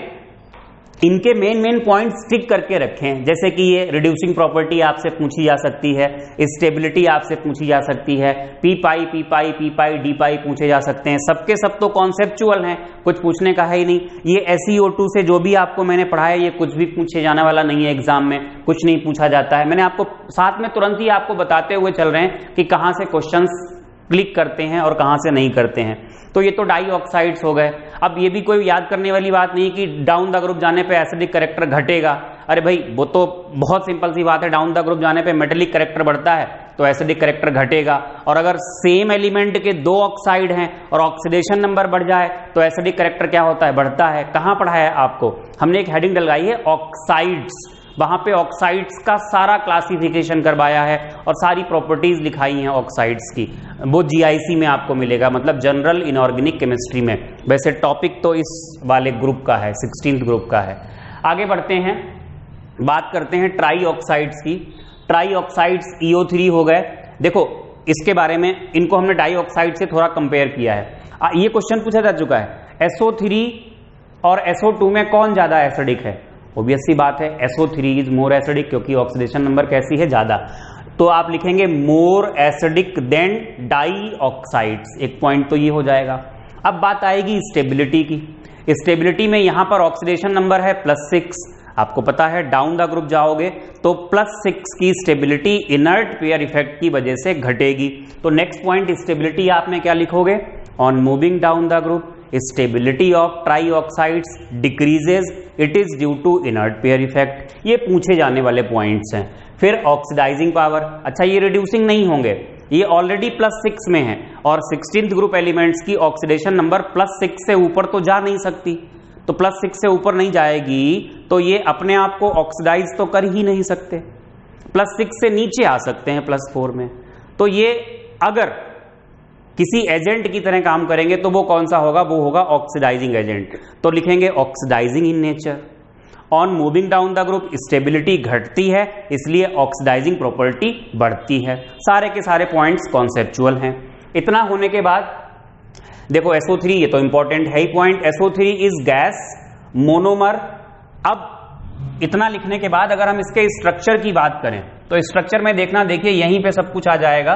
इनके मेन पॉइंट्स टिक करके रखें। जैसे कि ये रिड्यूसिंग प्रॉपर्टी आपसे पूछी जा सकती है, स्टेबिलिटी आपसे पूछी जा सकती है, पी पाई डी पाई पूछे जा सकते हैं। सबके सब तो कॉन्सेप्चुअल हैं, कुछ पूछने का है ही नहीं। ये SeO2 से जो भी आपको मैंने पढ़ाया, ये कुछ भी पूछे जाने वाला नहीं है एग्जाम में, कुछ नहीं पूछा जाता है। मैंने आपको साथ में तुरंत ही आपको बताते हुए चल रहे हैं कि कहां से क्वेश्चंस क्लिक करते हैं और कहां से नहीं करते हैं। तो ये तो डाइऑक्साइड्स हो गए। अब ये भी कोई याद करने वाली बात नहीं कि डाउन द ग्रुप जाने पे एसिडिक कैरेक्टर घटेगा। अरे भाई वो तो बहुत सिंपल सी बात है, डाउन द ग्रुप जाने पे मेटेलिक कैरेक्टर बढ़ता है तो एसिडिक कैरेक्टर घटेगा। और अगर सेम एलिमेंट के 2 ऑक्साइड हैं और ऑक्सीडेशन नंबर बढ़ जाए तो एसिडिक कैरेक्टर क्या होता है, बढ़ता है। कहां पढ़ा है आपको, हमने एक हेडिंग डलवाई है ऑक्साइड्स, वहां पे ऑक्साइड्स का सारा क्लासिफिकेशन करवाया है और सारी प्रॉपर्टीज लिखाई हैं ऑक्साइड्स की। वो जीआईसी में आपको मिलेगा, मतलब जनरल इनऑर्गेनिक केमिस्ट्री में। वैसे टॉपिक तो इस वाले ग्रुप का है, 16th ग्रुप का है। आगे बढ़ते हैं, बात करते हैं ट्राई ऑक्साइड्स की। ट्राई ऑक्साइड्स EO3 हो गए। देखो इसके बारे में, इनको हमने डाई ऑक्साइड से थोड़ा कंपेयर किया है। ये क्वेश्चन पूछा जा चुका है, SO3 और SO2 में कौन ज्यादा एसिडिक है। ऑब्वियस सी बात है, SO3 इज मोर एसिडिक, क्योंकि ऑक्सीडेशन नंबर कैसी है, ज्यादा। तो आप लिखेंगे more acidic than dioxides, एक पॉइंट तो ये हो जाएगा। अब बात आएगी स्टेबिलिटी की। स्टेबिलिटी में यहां पर ऑक्सीडेशन नंबर है +6। आपको पता है डाउन द ग्रुप जाओगे तो +6 की स्टेबिलिटी इनर्ट पेयर इफेक्ट की वजह से घटेगी। तो नेक्स्ट पॉइंट स्टेबिलिटी आप में क्या लिखोगे, on moving down the group stability of trioxides decreases, it is due to inert pair effect. ये पूछे जाने वाले पॉइंट्स हैं। फिर ऑक्सीडाइजिंग पावर, अच्छा ये रिड्यूसिंग नहीं होंगे, ये ऑलरेडी +6 में है और 16th ग्रुप एलिमेंट्स की ऑक्सीडेशन नंबर +6 से ऊपर तो जा नहीं सकती। तो +6 से ऊपर नहीं जाएगी तो ये अपने आप को ऑक्सीडाइज तो कर ही नहीं सकते। +6 से नीचे आ सकते हैं +4 में। तो ये अगर किसी एजेंट की तरह काम करेंगे तो वो कौन सा होगा, वो होगा ऑक्सीडाइजिंग एजेंट। तो लिखेंगे oxidizing in nature. On moving down the group stability घटती है, इसलिए ऑक्सीडाइजिंग प्रॉपर्टी बढ़ती है। सारे के सारे पॉइंट्स कॉन्सेप्चुअल हैं। इतना होने के बाद देखो SO3, ये तो इंपॉर्टेंट है ही point, SO3 is gas monomer. अब इतना लिखने के बाद अगर हम इसके स्ट्रक्चर की बात करें तो स्ट्रक्चर में देखना, देखिए यहीं पे सब कुछ आ जाएगा।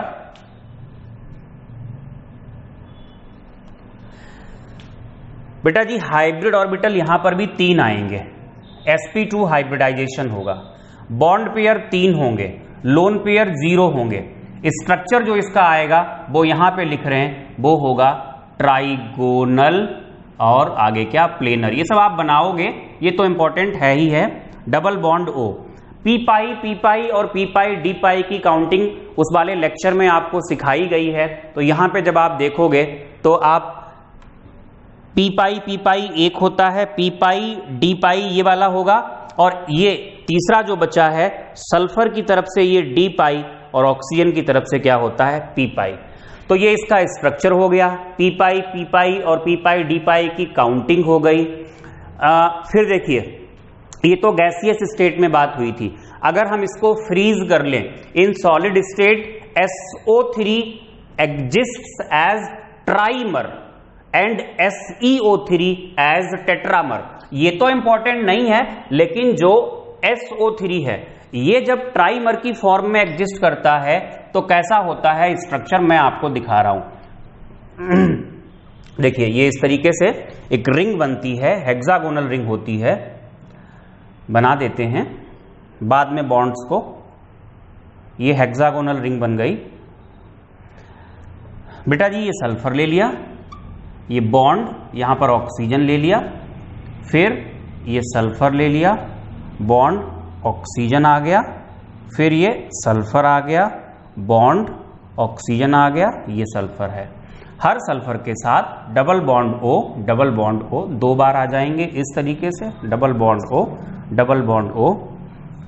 बेटा जी हाइब्रिड ऑर्बिटल यहां पर भी 3 आएंगे, sp2 हाइब्रिडाइजेशन होगा, बॉन्ड पेयर 3 होंगे, लोन पेयर 0 होंगे। स्ट्रक्चर जो इसका आएगा वो यहां पे लिख रहे हैं, वो होगा ट्राइगोनल और आगे क्या प्लेनर। ये सब आप बनाओगे, ये तो इंपॉर्टेंट है ही है। डबल बॉन्ड O, पी पाई और पी पाई डी पाई की काउंटिंग उस वाले लेक्चर में आपको सिखाई गई है। तो यहां पे जब आप देखोगे तो आप पी पाई एक होता है, पी पाई डी पाई ये वाला होगा, और ये तीसरा जो बचा है सल्फर की तरफ से ये डी पाई और ऑक्सीजन की तरफ से क्या होता है पी पाई। तो ये इसका स्ट्रक्चर हो गया, पी पाई और पी पाई डी पाई की काउंटिंग हो गई। फिर देखिए ये तो गैसियस स्टेट में बात हुई थी। अगर हम इसको फ्रीज कर लें, in solid state SO3 exists as trimer and SeO3 as tetramer. ये तो इंपॉर्टेंट नहीं है, लेकिन जो SO3 है ये जब ट्राइमर की फॉर्म में एग्जिस्ट करता है तो कैसा होता है स्ट्रक्चर, मैं आपको दिखा रहा हूं। देखिए ये इस तरीके से एक रिंग बनती है, हेक्सागोनल रिंग होती है, बना देते हैं बाद में बॉन्ड्स को। ये हेक्सागोनल रिंग बन गई। बेटा जी ये सल्फर ले लिया, ये बॉन्ड यहां पर ऑक्सीजन ले लिया, फिर ये सल्फर ले लिया, बॉन्ड ऑक्सीजन आ गया, फिर ये सल्फर आ गया, बॉन्ड ऑक्सीजन आ गया, ये सल्फर है। हर सल्फर के साथ double bond O, double bond O 2 बार आ जाएंगे इस तरीके से, double bond O, double bond O,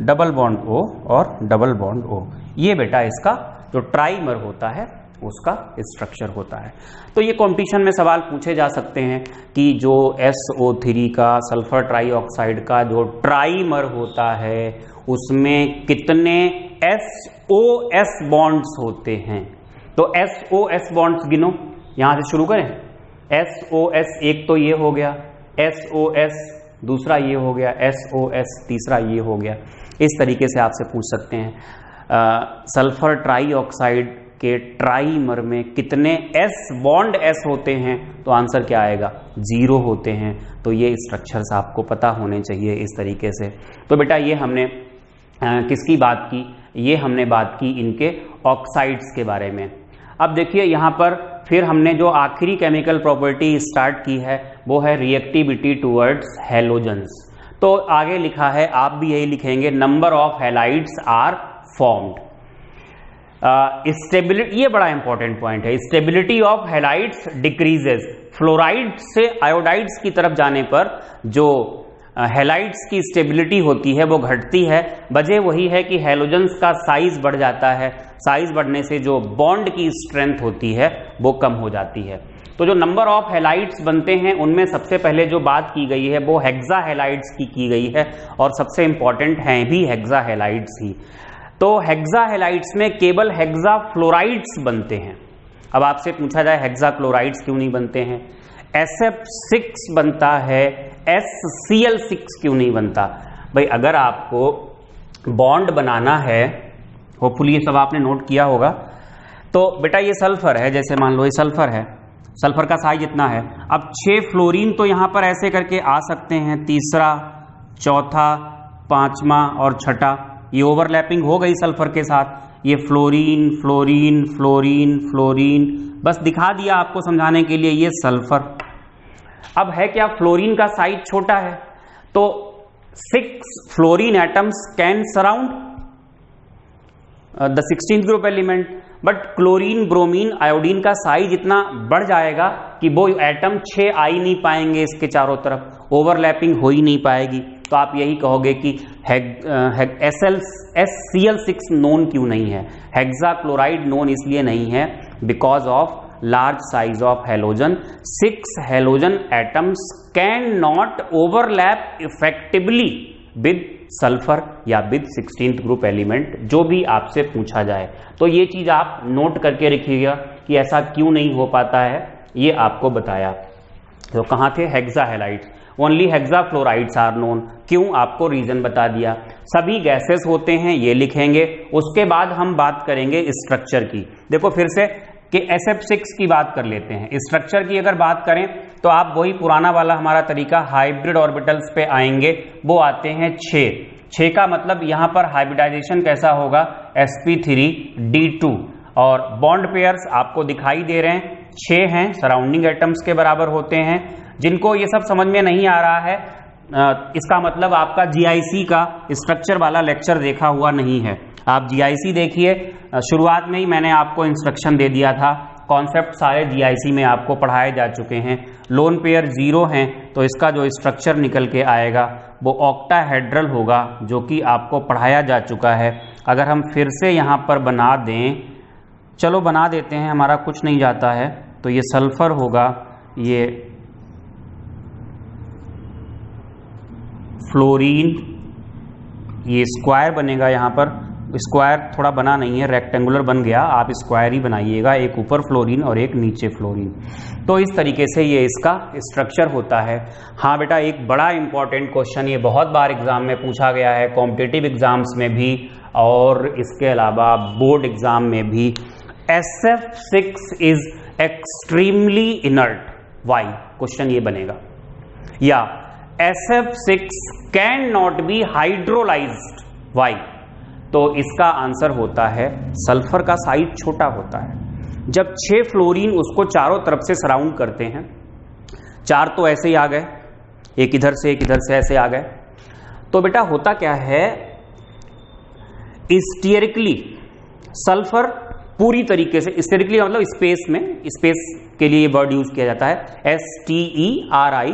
double bond O और डबल बॉन्ड O। ये बेटा इसका जो ट्राइमर होता है उसका स्ट्रक्चर होता है। तो ये कॉम्पिटिशन में सवाल पूछे जा सकते हैं कि जो SO3 का सल्फर ट्राईऑक्साइड का जो ट्राइमर होता है उसमें कितने SOS बॉन्ड्स होते हैं। तो SOS बॉन्ड्स गिनो, यहां से शुरू करें। SOS एक तो ये हो गया, SOS दूसरा ये हो गया, SOS तीसरा ये हो गया। इस तरीके से आपसे पूछ सकते हैं सल्फर ट्राईऑक्साइड के ट्राइमर में कितने बॉन्ड S होते हैं, तो आंसर क्या आएगा 0 होते हैं। तो ये स्ट्रक्चर्स आपको पता होने चाहिए इस तरीके से। तो बेटा ये हमने किसकी बात की, ये हमने बात की इनके ऑक्साइड्स के बारे में। अब देखिए यहाँ पर फिर हमने जो आखिरी केमिकल प्रॉपर्टी स्टार्ट की है वो है रिएक्टिविटी टुवर्ड्स हैलोजेंस। तो आगे लिखा है, आप भी यही लिखेंगे, number of halides are formed. Stability, ये बड़ा इंपॉर्टेंट पॉइंट है, stability of halides decreases. Fluoride से आयोडाइड्स की तरफ जाने पर जो हैलाइड्स की स्टेबिलिटी होती है वो घटती है। वजह वही है कि हैलोजेंस का साइज बढ़ जाता है, साइज बढ़ने से जो बॉन्ड की स्ट्रेंथ होती है वो कम हो जाती है। तो जो नंबर ऑफ हैलाइड्स बनते हैं उनमें सबसे पहले जो बात की गई है वो हेक्सा हैलाइड्स की गई है, और सबसे इंपॉर्टेंट हैं भी हेक्सा हैलाइड्स ही। तो हेक्सा हैलाइड्स में केवल हेक्सा फ्लोराइड्स बनते हैं। अब आपसे पूछा जाए हेक्सा क्लोराइड्स क्यों नहीं बनते हैं, SF6 बनता है, SCl6 क्यों नहीं बनता। भाई अगर आपको बॉन्ड बनाना है, होपफुली ये सब आपने नोट किया होगा, तो बेटा ये सल्फर है, जैसे मान लो ये सल्फर है, सल्फर का साइज इतना है। अब 6 फ्लोरीन तो यहां पर ऐसे करके आ सकते हैं, तीसरा, चौथा, पांचवा और छठा, ये ओवरलैपिंग हो गई सल्फर के साथ। ये फ्लोरीन फ्लोरीन फ्लोरीन फ्लोरीन, बस दिखा दिया आपको समझाने के लिए ये सल्फर। अब है क्या, फ्लोरीन का साइज छोटा है, तो 6 fluorine atoms can surround the 16th group element, but chlorine bromine iodine का साइज इतना बढ़ जाएगा कि वो एटम 6 आ ही नहीं पाएंगे, इसके चारों तरफ ओवरलैपिंग हो ही नहीं पाएगी। तो आप यही कहोगे कि SCl6 नोन क्यों नहीं है, हेक्सा क्लोराइड नोन इसलिए नहीं है because of large size of halogen. 6 halogen atoms can not overlap effectively with sulphur या विद 16th ग्रुप एलिमेंट, जो भी आपसे पूछा जाए। तो ये चीज आप नोट करके रखिएगा कि ऐसा क्यों नहीं हो पाता है, ये आपको बताया। तो कहाँ थे? Hexahalides, only hexafluorides are known. क्यों? आपको रीजन बता दिया। सभी गैसेस होते हैं, ये लिखेंगे। उसके बाद हम बात करेंगे स्ट्रक्चर की। देखो फिर से कि SF6 की बात कर लेते हैं। स्ट्रक्चर की अगर बात करें तो आप वही पुराना वाला हमारा तरीका हाइब्रिड ऑर्बिटल्स पे आएंगे। वो आते हैं 6 का मतलब यहां पर हाइब्रिडाइजेशन कैसा होगा? sp3d2। और बॉन्ड पेयर्स आपको दिखाई दे रहे हैं, 6 हैं, सराउंडिंग एटम्स के बराबर होते हैं। जिनको ये सब समझ में नहीं आ रहा है, इसका मतलब आपका GIC का स्ट्रक्चर वाला लेक्चर देखा हुआ नहीं है। आप GIC देखिए, शुरुआत में ही मैंने आपको इंस्ट्रक्शन दे दिया था, कॉन्सेप्ट सारे GIC में आपको पढ़ाए जा चुके हैं। लोन पेयर 0 हैं तो इसका जो स्ट्रक्चर निकल के आएगा वो ऑक्टाहेड्रल होगा, जो कि आपको पढ़ाया जा चुका है। अगर हम फिर से यहाँ पर बना दें, चलो बना देते हैं, हमारा कुछ नहीं जाता है। तो ये सल्फर होगा, ये फ्लोरीन, ये स्क्वायर बनेगा। यहाँ पर स्क्वायर थोड़ा बना नहीं है, रेक्टेंगुलर बन गया, आप स्क्वायर ही बनाइएगा, एक ऊपर फ्लोरीन और एक नीचे फ्लोरीन। तो इस तरीके से ये इसका स्ट्रक्चर होता है। हाँ बेटा, एक बड़ा इंपॉर्टेंट क्वेश्चन, ये बहुत बार एग्जाम में पूछा गया है, कॉम्पिटिटिव एग्जाम्स में भी और इसके अलावा बोर्ड एग्जाम में भी। SF6 is extremely inert, why? Question ये बनेगा। या SF6 can not be hydrolyzed, why? तो इसका आंसर होता है सल्फर का साइज छोटा होता है। जब 6 फ्लोरीन उसको चारों तरफ से सराउंड करते हैं, 4 तो ऐसे ही आ गए, एक इधर से एक इधर से ऐसे आ गए। तो बेटा होता क्या है, स्टीयरिकली सल्फर पूरी तरीके से, स्टीयरिकली मतलब स्पेस में, स्पेस के लिए वर्ड यूज किया जाता है STERICALY।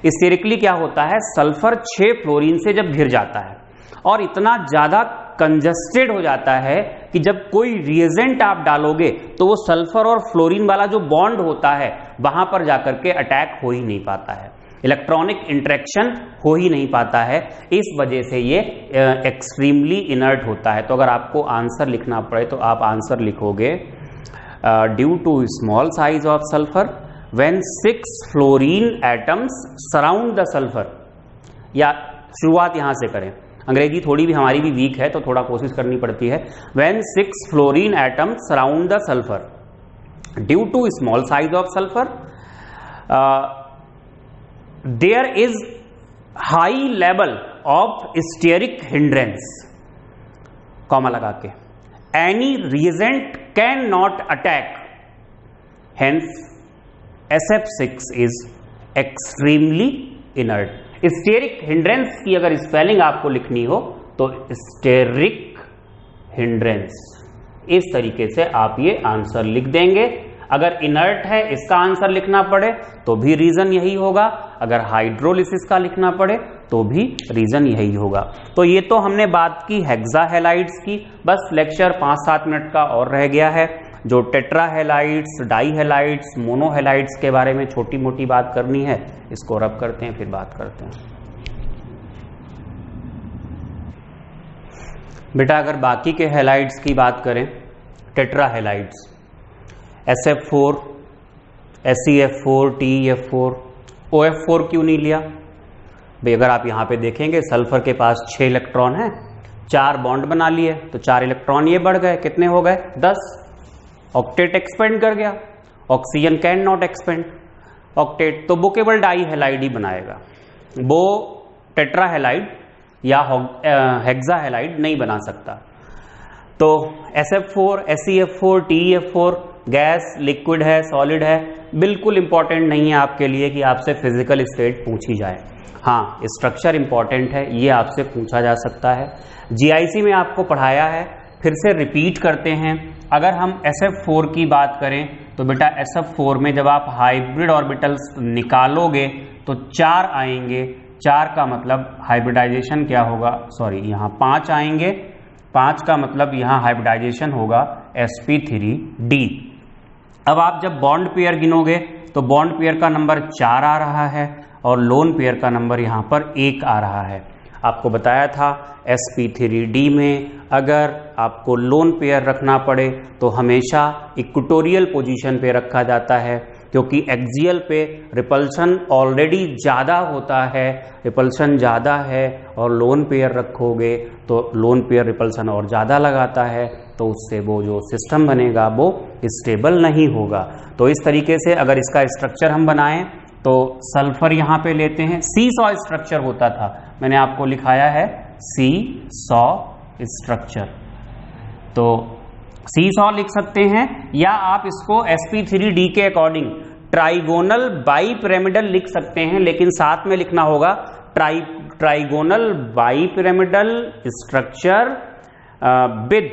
स्टीयरिकली क्या होता है, सल्फर 6 फ्लोरीन से जब घिर जाता है और इतना ज्यादा कंजस्टेड हो जाता है कि जब कोई रिएजेंट आप डालोगे तो वो सल्फर और फ्लोरीन वाला जो बॉन्ड होता है वहां पर जाकर के अटैक हो ही नहीं पाता है, इलेक्ट्रॉनिक इंटरेक्शन हो ही नहीं पाता है। इस वजह से ये एक्सट्रीमली इनर्ट होता है। तो अगर आपको आंसर लिखना पड़े तो आप आंसर लिखोगे due to small size of sulphur when 6 fluorine atoms surround the sulphur. या शुरुआत यहां से करें, अंग्रेजी थोड़ी भी हमारी भी वीक है तो थोड़ा कोशिश करनी पड़ती है। When 6 fluorine atoms surround the sulphur due to small size of sulphur there is high level of steric hindrance, comma लगा के, any reagent cannot attack, hence SF6 is extremely inert। Steric hindrance की अगर स्पेलिंग आपको लिखनी हो तो स्टेरिक हिंड्रेंस, इस तरीके से आप ये आंसर लिख देंगे। अगर इनर्ट है इसका आंसर लिखना पड़े तो भी रीजन यही होगा, अगर हाइड्रोलिसिस का लिखना पड़े तो भी रीजन यही होगा। तो ये तो हमने बात की हेक्सा हैलाइड्स की, बस लेक्चर 5-7 मिनट का और रह गया है। जो tetrahalides, dihalides, monohalides के बारे में छोटी मोटी बात करनी है, इसको रब करते हैं फिर बात करते हैं। बेटा अगर बाकी के हैलाइड्स की बात करें, tetra halides SF4, SeF4, TeF4, OF4 क्यों नहीं लिया भाई? अगर आप यहां पे देखेंगे सल्फर के पास 6 इलेक्ट्रॉन है, 4 बॉन्ड बना लिए तो 4 इलेक्ट्रॉन ये बढ़ गए, कितने हो गए? 10। ऑक्टेट एक्सपेंड कर गया, oxygen can not expand octet, तो वो केवल डाई हैलाइड ही बनाएगा, वो टेट्रा हैलाइड या हेक्सा हैलाइड नहीं बना सकता। तो SF4, SeF4, TeF4 gas, liquid है, सॉलिड है, बिल्कुल इंपॉर्टेंट नहीं है आपके लिए कि आपसे फिजिकल स्टेट पूछी जाए। हाँ, स्ट्रक्चर इंपॉर्टेंट है, ये आपसे पूछा जा सकता है। GIC में आपको पढ़ाया है, फिर से रिपीट करते हैं। अगर हम SF4 की बात करें तो बेटा SF4 में जब आप हाइब्रिड ऑर्बिटल्स निकालोगे तो 4 आएंगे। 4 का मतलब हाइब्रिडाइजेशन क्या होगा, सॉरी यहाँ 5 आएंगे, 5 का मतलब यहाँ हाइब्रिडाइजेशन होगा sp3d। अब आप जब बॉन्ड पेयर गिनोगे तो बॉन्ड पेयर का नंबर 4 आ रहा है और लोन पेयर का नंबर यहाँ पर 1 आ रहा है। आपको बताया था sp3d में अगर आपको लोन पेयर रखना पड़े तो हमेशा इक्वेटोरियल पोजीशन पे रखा जाता है, क्योंकि एक्सियल पे रिपल्शन ऑलरेडी ज़्यादा होता है, रिपल्शन ज़्यादा है और लोन पेयर रखोगे तो लोन पेयर रिपल्शन और ज़्यादा लगाता है, तो उससे वो जो सिस्टम बनेगा वो स्टेबल नहीं होगा। तो इस तरीके से अगर इसका स्ट्रक्चर हम बनाएं तो सल्फर यहाँ पे लेते हैं, सीसॉ स्ट्रक्चर होता था, मैंने आपको लिखाया है सीसॉ स्ट्रक्चर, तो सीसॉ लिख सकते हैं, या आप इसको sp3d के अकॉर्डिंग ट्राइगोनल बाईपिरामिडल लिख सकते हैं, लेकिन साथ में लिखना होगा trigonal bipyramidal structure with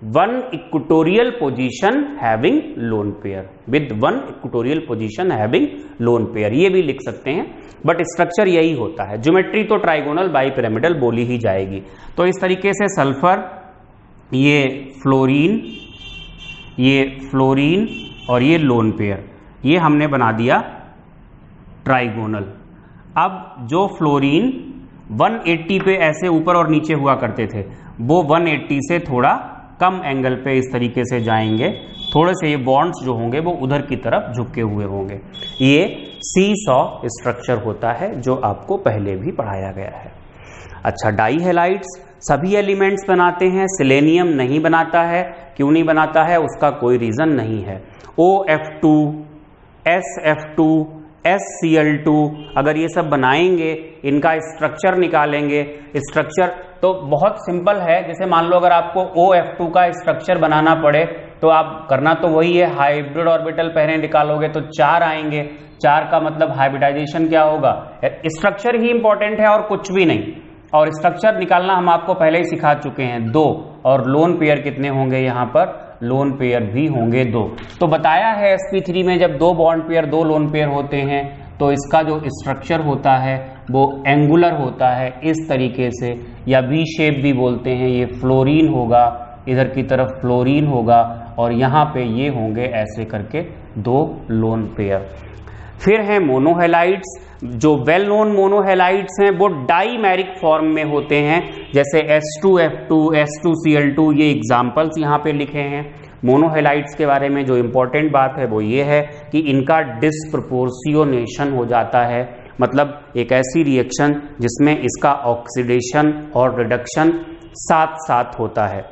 one equatorial position having lone pair, with one equatorial position having lone pair, ये भी लिख सकते हैं, बट स्ट्रक्चर यही होता है। ज्योमेट्री तो ट्राइगोनल बाईपिरामिडल बोली ही जाएगी। तो इस तरीके से सल्फर, ये फ्लोरीन और ये लोन पेयर, ये हमने बना दिया ट्राइगोनल। अब जो फ्लोरीन 180 पे ऐसे ऊपर और नीचे हुआ करते थे, वो 180 से थोड़ा कम एंगल पे इस तरीके से जाएंगे, थोड़े से ये बॉन्ड्स जो होंगे वो उधर की तरफ झुके हुए होंगे। ये सीसॉ स्ट्रक्चर होता है जो आपको पहले भी पढ़ाया गया है। अच्छा, डाई हैलाइड्स सभी एलिमेंट्स बनाते हैं, सेलेनियम नहीं बनाता है। क्यों नहीं बनाता है? उसका कोई रीजन नहीं है। OF2, SF2, SCl2 अगर ये सब बनाएंगे, इनका स्ट्रक्चर निकालेंगे, स्ट्रक्चर तो बहुत सिंपल है। जैसे मान लो अगर आपको OF2 का स्ट्रक्चर बनाना पड़े तो आप करना तो वही है, हाइब्रिड ऑर्बिटल पहले निकालोगे तो 4 आएंगे। 4 का मतलब हाइब्रिडाइजेशन क्या होगा? स्ट्रक्चर ही इंपॉर्टेंट है और कुछ भी नहीं। और स्ट्रक्चर निकालना हम आपको पहले ही सिखा चुके हैं, 2। और लोन पेयर कितने होंगे? यहाँ पर लोन पेयर भी होंगे 2। तो बताया है sp3 में जब 2 बॉन्ड पेयर 2 लोन पेयर होते हैं तो इसका जो स्ट्रक्चर होता है वो एंगुलर होता है इस तरीके से, या वी शेप भी बोलते हैं। ये फ्लोरीन होगा, इधर की तरफ फ्लोरीन होगा और यहाँ पे ये होंगे ऐसे करके 2 लोन पेयर। फिर हैं मोनोहेलाइड्स। जो वेल नोन मोनोहेलाइड्स हैं वो डाईमेरिक फॉर्म में होते हैं, जैसे H2F2, H2Cl2, ये एग्जाम्पल्स यहाँ पे लिखे हैं। मोनोहेलाइड्स के बारे में जो इम्पोर्टेंट बात है वो ये है कि इनका डिस्प्रपोर्शियोनेशन हो जाता है, मतलब एक ऐसी रिएक्शन जिसमें इसका ऑक्सीडेशन और रिडक्शन साथ साथ होता है।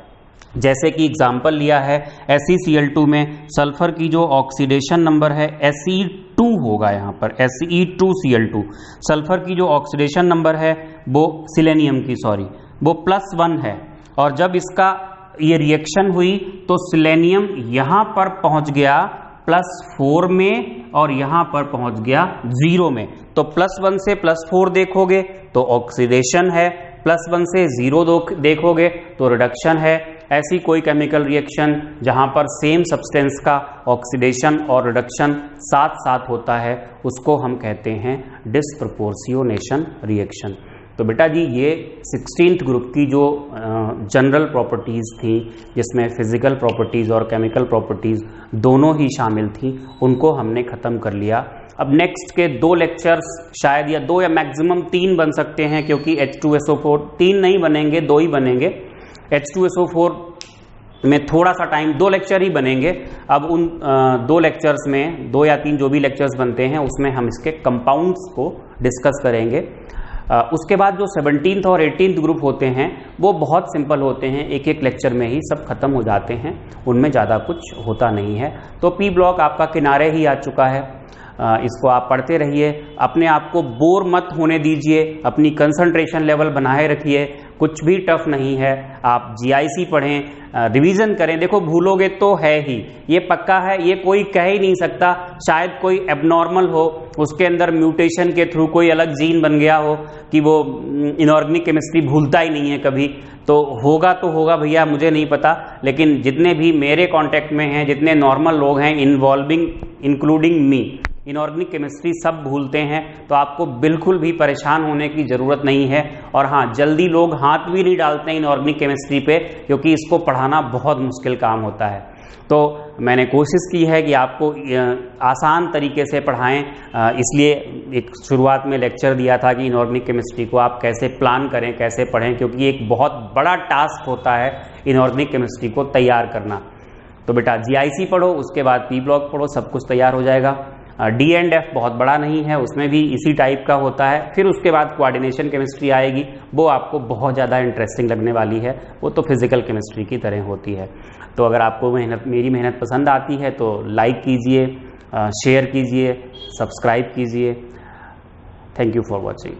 जैसे कि एग्जाम्पल लिया है SeCl2 में सल्फर की जो ऑक्सीडेशन नंबर है Se2 होगा, यहाँ पर Se2Cl2। सल्फर की जो ऑक्सीडेशन नंबर है वो सिलेनियम की वो +1 है, और जब इसका ये रिएक्शन हुई तो सिलेनियम यहाँ पर पहुँच गया +4 में और यहाँ पर पहुँच गया 0 में। तो +1 से +4 देखोगे तो ऑक्सीडेशन है, +1 से 0 देखोगे तो रिडक्शन है। ऐसी कोई केमिकल रिएक्शन जहां पर सेम सब्सटेंस का ऑक्सीडेशन और रिडक्शन साथ साथ होता है उसको हम कहते हैं डिस्प्रपोर्शियोनेशन रिएक्शन। तो बेटा जी, ये 16th ग्रुप की जो जनरल प्रॉपर्टीज़ थी, जिसमें फिजिकल प्रॉपर्टीज़ और केमिकल प्रॉपर्टीज़ दोनों ही शामिल थी, उनको हमने ख़त्म कर लिया। अब नेक्स्ट के 2 लेक्चर्स शायद, या 2 या मैक्सिमम 3 बन सकते हैं, क्योंकि H2SO4 3 नहीं बनेंगे, 2 ही बनेंगे। H2SO4 में थोड़ा सा टाइम, 2 लेक्चर ही बनेंगे। अब उन 2 लेक्चर्स में 2 या 3 जो भी लेक्चर्स बनते हैं उसमें हम इसके कंपाउंड्स को डिस्कस करेंगे। उसके बाद जो 17th और 18th ग्रुप होते हैं वो बहुत सिंपल होते हैं, एक लेक्चर में ही सब खत्म हो जाते हैं, उनमें ज़्यादा कुछ होता नहीं है। तो P ब्लॉक आपका किनारे ही आ चुका है, इसको आप पढ़ते रहिए, अपने आप को बोर मत होने दीजिए, अपनी कंसंट्रेशन लेवल बनाए रखिए, कुछ भी टफ नहीं है। आप GIC पढ़ें, रिवीजन करें। देखो भूलोगे तो है ही, ये पक्का है, ये कोई कह ही नहीं सकता। शायद कोई एबनॉर्मल हो, उसके अंदर म्यूटेशन के थ्रू कोई अलग जीन बन गया हो कि वो इनऑर्गेनिक केमिस्ट्री भूलता ही नहीं है कभी, तो होगा भैया, मुझे नहीं पता। लेकिन जितने भी मेरे कांटेक्ट में हैं, जितने नॉर्मल लोग हैं इंक्लूडिंग मी, इनऑर्गेनिक केमिस्ट्री सब भूलते हैं। तो आपको बिल्कुल भी परेशान होने की ज़रूरत नहीं है। और हाँ, जल्दी लोग हाथ भी नहीं डालते हैं इनऑर्गेनिक केमिस्ट्री पे, क्योंकि इसको पढ़ाना बहुत मुश्किल काम होता है। तो मैंने कोशिश की है कि आपको आसान तरीके से पढ़ाएं, इसलिए एक शुरुआत में लेक्चर दिया था कि इनऑर्गेनिक केमिस्ट्री को आप कैसे प्लान करें, कैसे पढ़ें, क्योंकि एक बहुत बड़ा टास्क होता है इनऑर्गेनिक केमिस्ट्री को तैयार करना। तो बेटा जीआईसी पढ़ो, उसके बाद पी ब्लॉक पढ़ो, सब कुछ तैयार हो जाएगा। D&F बहुत बड़ा नहीं है, उसमें भी इसी टाइप का होता है। फिर उसके बाद कोऑर्डिनेशन केमिस्ट्री आएगी, वो आपको बहुत ज़्यादा इंटरेस्टिंग लगने वाली है, वो तो फिजिकल केमिस्ट्री की तरह होती है। तो अगर आपको मेरी मेहनत पसंद आती है तो लाइक कीजिए, शेयर कीजिए, सब्सक्राइब कीजिए। Thank you for watching.